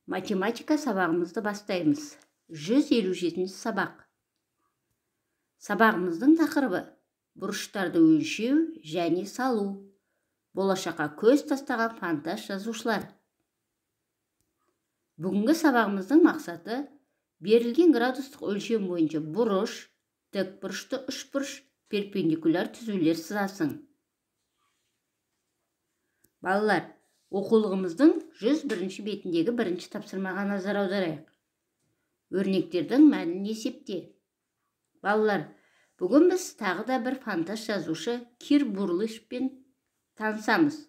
Математика сабағымызды бастаймыз. 157 сабақ. Сабағымыздың тақырыбы бұрыштарды өлшеу және салу. Болашаққа көз тастаған фантаз жазушылар. Бүгінгі сабағымыздың мақсаты берілген градустық өлшем бойынша бұрыш, тікбұрышты үшбұрыш, перпендикуляр түзулер сызасын. Балалар, оқулығымыздың 101 бетіндегі бірінші тапсырмаға назар аударайық. Өрнектердің мәнін есепте. Балалар, бүгін біз тағы да бір фантаз жазушы Кир Бурлычпен танысамыз.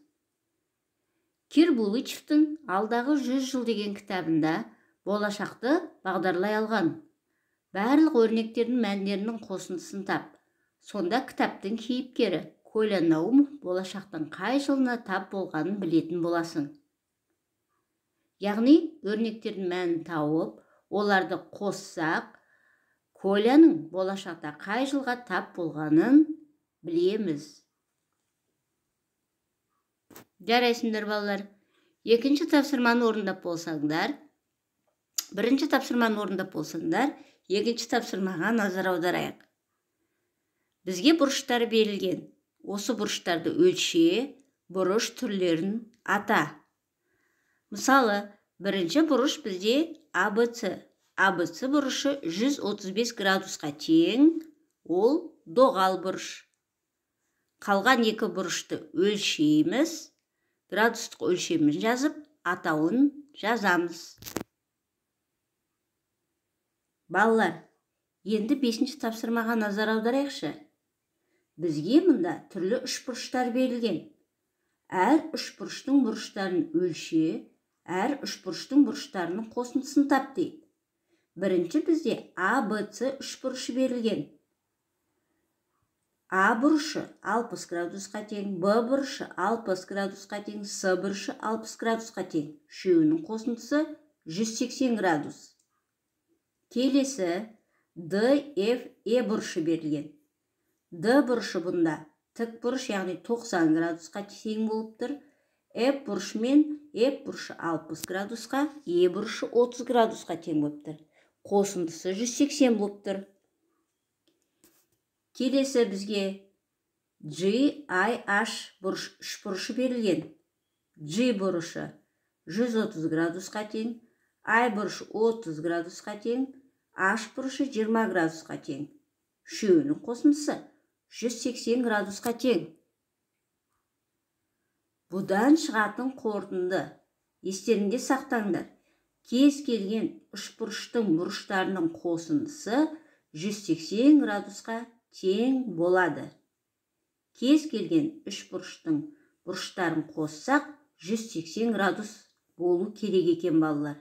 Кир Бурлычтың алдағы 100 жыл деген кітабында болашақты бағдарлай алған. Барлық өрнектердің мәндерінің қосындысын тап. Сонда кітаптың кейіпкері Коля Наумов болашақтың қай жылына тап болғанын білетін боласың. Яғни өрнектердің мәнін тауып, оларды қоссақ, Коляның болашақта қай жылға тап болғанын білеміз. Жарайсыңдар балалар. Екінші тапсырманы орындап болсаңдар, бірінші тапсырманы орындап болсаңдар, екінші тапсырмаға назар аударайық. Бізге бұрыштар берілген. Осы бұрыштарды өлше, бұрыш түрлерін ата. Мысалы, бірінші бұрыш бізде АБЦ. АБЦ бұрышы 135 градусқа тең, ол доғал бұрыш. Қалған екі бұрышты өлшейміз, градустық өлшемін жазып, атауын жазамыз. Балалар, енді 5-ші тапсырмаға назар аударайықшы. Бізге мұнда түрлі үшбұрыштар берілген. Әр үшбұрыштың бұрыштарын өлше, әр үшбұрыштың бұрыштарының қосындысын тап дейді. Бірінші бізде АБЦ үшбұрышы берілген. А бұрышы 60 градусқа тең, Б бұрышы 60 градусқа тең, С бұрышы 60 градусқа тең. Үшеуінің қосындысы 180 градус. Келесі ДФЕ бұрышы берілген. Д бұрышы бұнда тік бұрыш, яғни 90 градусқа тең болып тұр. F бұрышы мен F бұрышы 60 градусқа, E бұрышы 30 градусқа тең болып тұр. Қосындысы 180 болып тұр. Келесі бізге GIH үшбұрышы берілген. G бұрышы 130 градусқа тең, I бұрышы 30 градусқа тең, H бұрышы 20 градусқа тең. Үшеуінің қосындысы 180 градусқа тең. Бұдан шығатын қорытынды естеріңде сақтаңдар. Кез келген үшбұрыштың бұрыштарының қосындысы 180 градусқа тең болады. Кез келген үшбұрыштың бұрыштарын қоссақ, 180 градус болу керек екен балалар.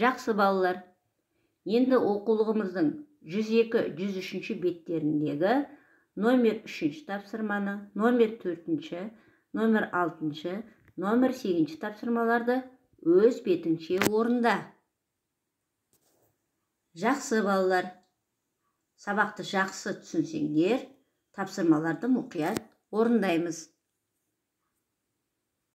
Жақсы балалар. Енді оқулығымыздың 102-103 беттеріндегі номер 3 тапсырманы, номер 4, номер 6, номер 8 тапсырмаларды өз бетіңше орында. Жақсы балалар. Сабақты жақсы түсінсеңдер, тапсырмаларды мұқият орындаймыз.